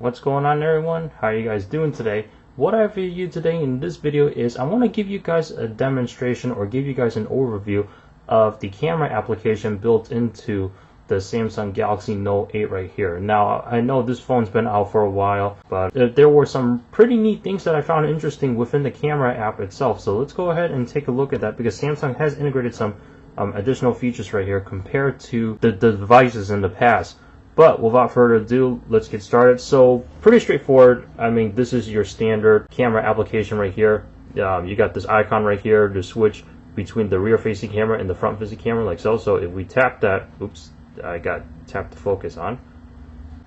What's going on, everyone? How are you guys doing today? What I have for you today in this video is I want to give you guys a demonstration or give you guys an overview of the camera application built into the Samsung Galaxy Note 8 right here. Now, I know this phone's been out for a while, but there were some pretty neat things that I found interesting within the camera app itself. So let's go ahead and take a look at that, because Samsung has integrated some additional features right here compared to the devices in the past. But without further ado, let's get started. So pretty straightforward. I mean, this is your standard camera application right here. You got this icon right here to switch between the rear facing camera and the front facing camera, like so. So if we tap that, oops, I got tap to focus on.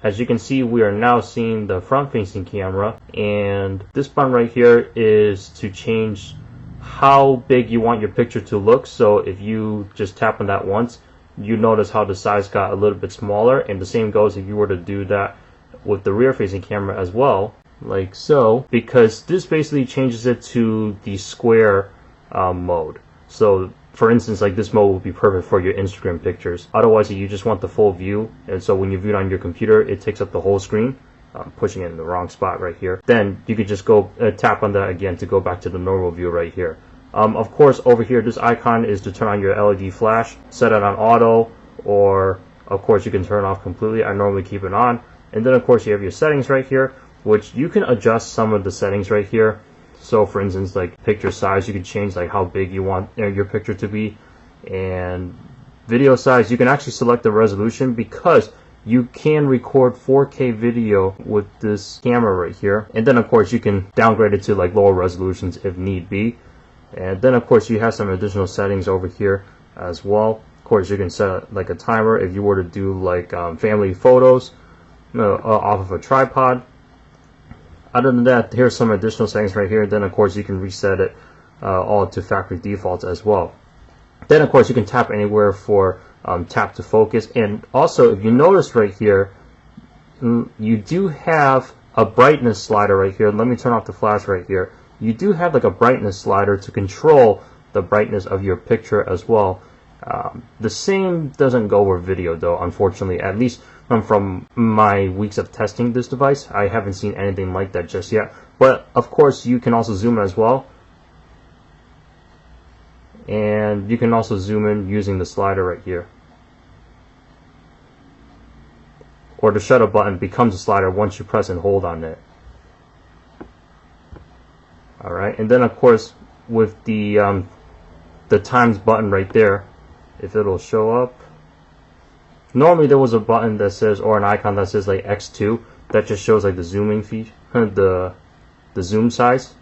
As you can see, we are now seeing the front facing camera, and this button right here is to change how big you want your picture to look. So if you just tap on that once, you notice how the size got a little bit smaller, and the same goes if you were to do that with the rear facing camera as well, like so, because this basically changes it to the square mode. So for instance, like this mode would be perfect for your Instagram pictures. Otherwise, you just want the full view, and so when you view it on your computer, it takes up the whole screen. I'm pushing it in the wrong spot right here. Then you could just go tap on that again to go back to the normal view right here. Of course, over here, this icon is to turn on your LED flash, set it on auto, or of course you can turn it off completely. I normally keep it on. And then of course you have your settings right here, which you can adjust some of the settings right here. So for instance, like picture size, you can change like how big you want your picture to be. And video size, you can actually select the resolution, because you can record 4K video with this camera right here. And then of course you can downgrade it to like lower resolutions if need be. And then of course you have some additional settings over here as well. Of course, you can set like a timer if you were to do like family photos off of a tripod. Other than that, here's some additional settings right here. Then of course you can reset it all to factory defaults as well. Then of course you can tap anywhere for tap to focus. And also, if you notice right here, you do have a brightness slider right here. Let me turn off the flash right here. You do have like a brightness slider to control the brightness of your picture as well. The same doesn't go with video though, unfortunately. At least from my weeks of testing this device, I haven't seen anything like that just yet. But of course you can also zoom as well, and you can also zoom in using the slider right here. Or the shutter button becomes a slider once you press and hold on it. Alright, and then of course with the times button right there, if it'll show up. Normally there was a button that says, or an icon that says like X2, that just shows like the zooming feature, the zoom size.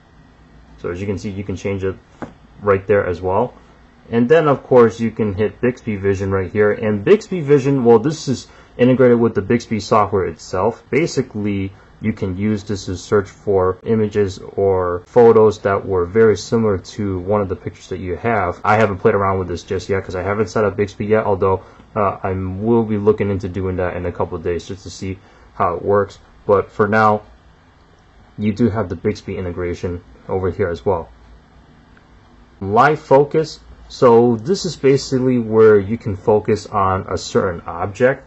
So as you can see, you can change it right there as well. And then of course you can hit Bixby Vision right here. And Bixby Vision, well, this is integrated with the Bixby software itself. Basically, you can use this to search for images or photos that were very similar to one of the pictures that you have. I haven't played around with this just yet because I haven't set up Bixby yet, although I will be looking into doing that in a couple of days just to see how it works. But for now, you do have the Bixby integration over here as well. Live focus. So this is basically where you can focus on a certain object,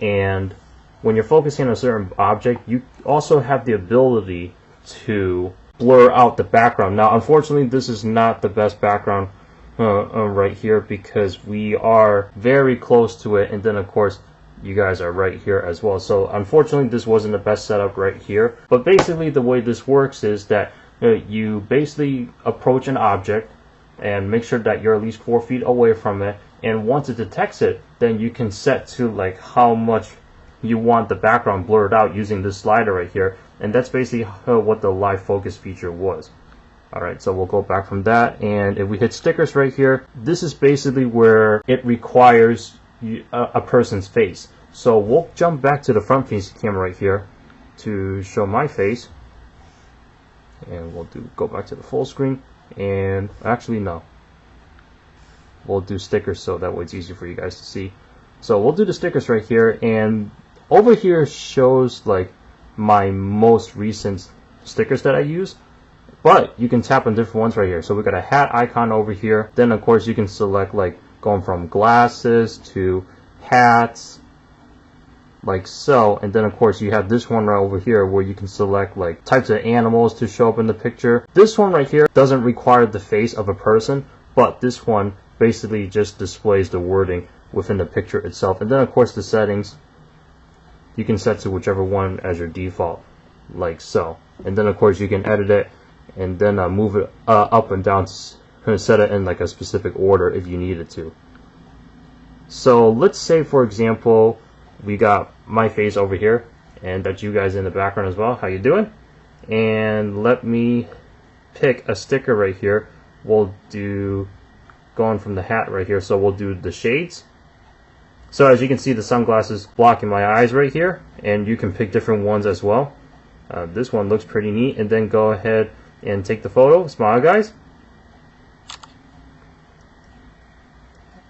and when you're focusing on a certain object, you also have the ability to blur out the background. Now, unfortunately, this is not the best background right here, because we are very close to it, and then of course you guys are right here as well. So unfortunately, this wasn't the best setup right here. But basically, the way this works is that you basically approach an object and make sure that you're at least 4 feet away from it, and once it detects it, then you can set to like how much you want the background blurred out using this slider right here. And that's basically what the live focus feature was. Alright, so we'll go back from that, and if we hit stickers right here, this is basically where it requires a person's face. So we'll jump back to the front facing camera right here to show my face, and we'll go back to the full screen. And actually no, we'll do stickers so that way it's easier for you guys to see. So we'll do the stickers right here, and over here shows like my most recent stickers that I use, but you can tap on different ones right here. So we got a hat icon over here. Then of course you can select like going from glasses to hats, like so. And then of course you have this one right over here where you can select like types of animals to show up in the picture. This one right here doesn't require the face of a person, but this one basically just displays the wording within the picture itself. And then of course the settings, you can set to whichever one as your default, like so. And then of course you can edit it and then move it up and down, set it in like a specific order if you needed to. So let's say for example we got my face over here, and that's you guys in the background as well. How you doing? And let me pick a sticker right here. We'll do, going from the hat right here, so we'll do the shades. So as you can see, the sunglasses blocking my eyes right here, and you can pick different ones as well. This one looks pretty neat. And then go ahead and take the photo. Smile, guys.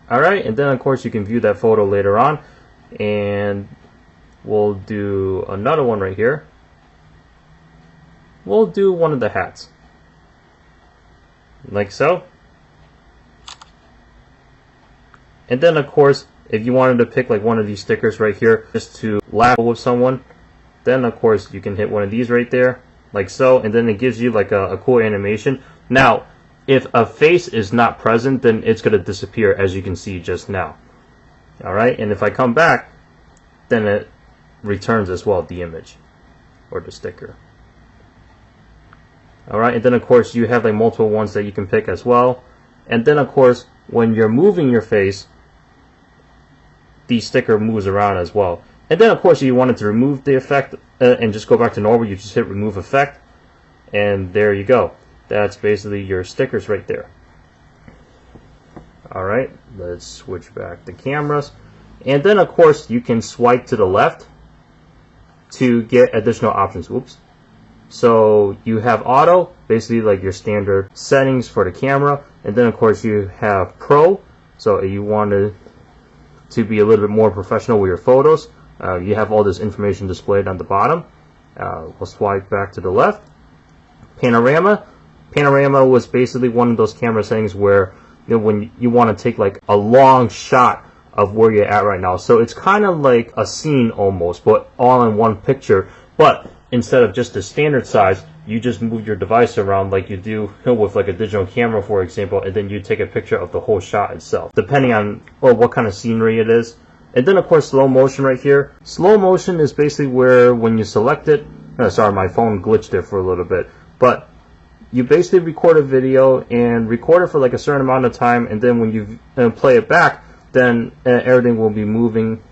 Alright, and then of course you can view that photo later on. And we'll do another one right here. We'll do one of the hats, like so. And then of course if you wanted to pick like one of these stickers right here just to laugh with someone, then of course you can hit one of these right there, like so, and then it gives you like a cool animation. Now if a face is not present, then it's going to disappear, as you can see just now. Alright, and if I come back, then it returns as well the image or the sticker. Alright, and then of course you have like multiple ones that you can pick as well. And then of course when you're moving your face, the sticker moves around as well. And then of course if you wanted to remove the effect and just go back to normal, you just hit remove effect, and there you go. That's basically your stickers right there. Alright, let's switch back to cameras. And then of course you can swipe to the left to get additional options. Oops. So you have auto, basically like your standard settings for the camera. And then of course you have pro, so if you wanted to be a little bit more professional with your photos, you have all this information displayed on the bottom. We'll swipe back to the left. Panorama. Panorama was basically one of those camera settings where, you know, when you want to take like a long shot of where you're at right now. So it's kind of like a scene almost, but all in one picture. But instead of just the standard size, you just move your device around like you do with like a digital camera, for example, and then you take a picture of the whole shot itself, depending on what kind of scenery it is. And then of course slow motion right here. Slow motion is basically where when you select it, sorry, my phone glitched there for a little bit, but you basically record a video and record it for like a certain amount of time, and then when you play it back, then everything will be moving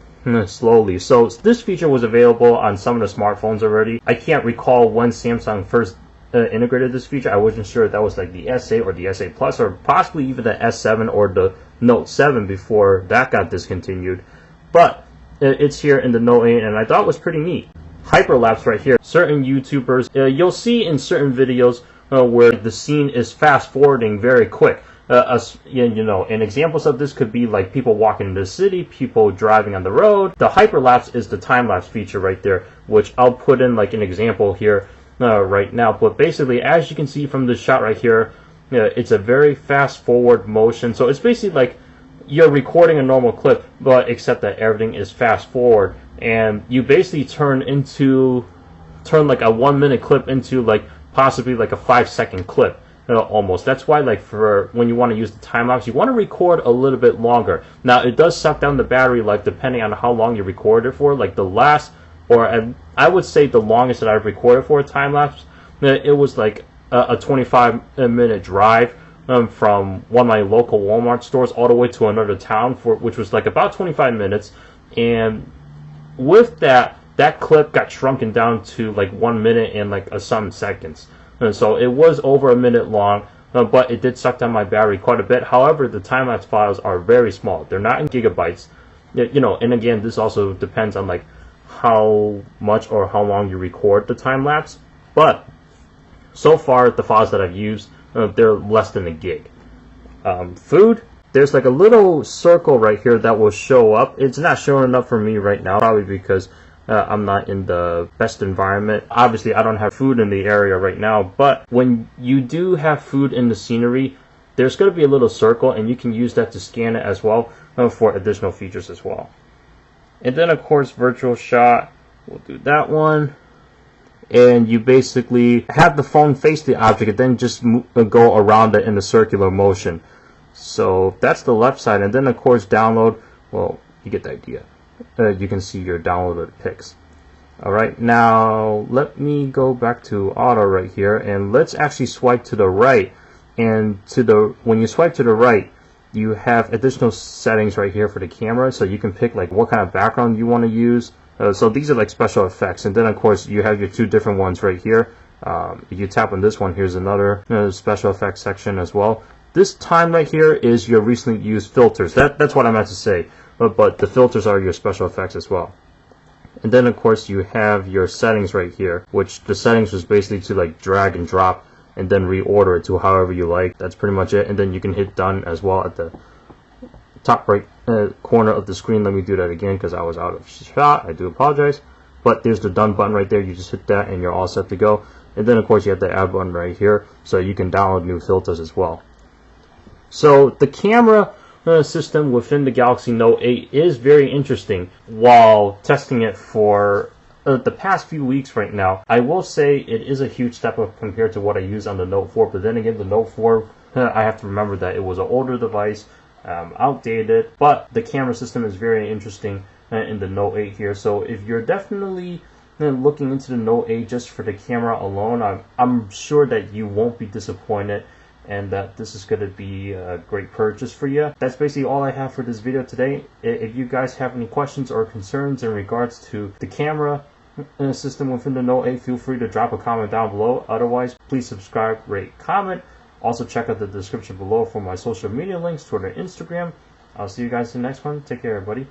slowly. So this feature was available on some of the smartphones already. I can't recall when Samsung first integrated this feature. I wasn't sure if that was like the S8 or the S8 Plus, or possibly even the S7 or the Note 7 before that got discontinued. But it's here in the Note 8, and I thought it was pretty neat. Hyper Lapse right here. Certain YouTubers, you'll see in certain videos where the scene is fast forwarding very quick. You know, and examples of this could be like people walking in the city, people driving on the road. The hyperlapse is the time-lapse feature right there, which I'll put in like an example here right now. But basically, as you can see from this shot right here, it's a very fast forward motion. So it's basically like you're recording a normal clip, but except that everything is fast forward, and you basically turn like a 1 minute clip into like possibly like a 5-second clip. Almost. That's why, like, for when you want to use the time lapse, you want to record a little bit longer. Now it does suck down the battery life depending on how long you record it for. Like the last, or I would say the longest that I've recorded for a time lapse, it was like a 25-minute drive from one of my local Walmart stores all the way to another town, which was like about 25 minutes. And with that clip got shrunken down to like 1 minute and like some seconds. And so it was over a minute long, but it did suck down my battery quite a bit. However, the time-lapse files are very small. They're not in gigabytes. You know, and again, this also depends on like how much or how long you record the time-lapse. But so far, the files that I've used, they're less than a gig. Food, there's like a little circle right here that will show up. It's not showing up for me right now, probably because I'm not in the best environment. Obviously, I don't have food in the area right now, but when you do have food in the scenery, there's going to be a little circle, and you can use that to scan it as well for additional features as well. And then of course virtual shot, we'll do that one. And you basically have the phone face the object and then just go around it in a circular motion. So that's the left side. And then of course download, well, you get the idea. You can see your downloaded pics. Alright, now let me go back to auto right here, and let's actually swipe to the right. And when you swipe to the right, you have additional settings right here for the camera, so you can pick like what kind of background you want to use. So these are like special effects, and then of course you have your two different ones right here. If you tap on this one, here's another special effects section as well. This time right here is your recently used filters. That's what I meant to say, but the filters are your special effects as well. And then of course you have your settings right here, which the settings was basically to like drag and drop and then reorder it to however you like. That's pretty much it. And then you can hit done as well at the top right corner of the screen. Let me do that again because I was out of shot. I do apologize. But there's the done button right there. You just hit that and you're all set to go. And then of course you have the add button right here, so you can download new filters as well. So the camera system within the Galaxy Note 8 is very interesting. While testing it for the past few weeks right now, I will say it is a huge step up compared to what I use on the Note 4. But then again, the Note 4, I have to remember that it was an older device, outdated, but the camera system is very interesting in the Note 8 here. So if you're definitely looking into the Note 8 just for the camera alone, I'm sure that you won't be disappointed, and that this is going to be a great purchase for you. That's basically all I have for this video today. If you guys have any questions or concerns in regards to the camera system within the Note 8, feel free to drop a comment down below. Otherwise, please subscribe, rate, comment. Also check out the description below for my social media links, Twitter and Instagram. I'll see you guys in the next one. Take care, everybody.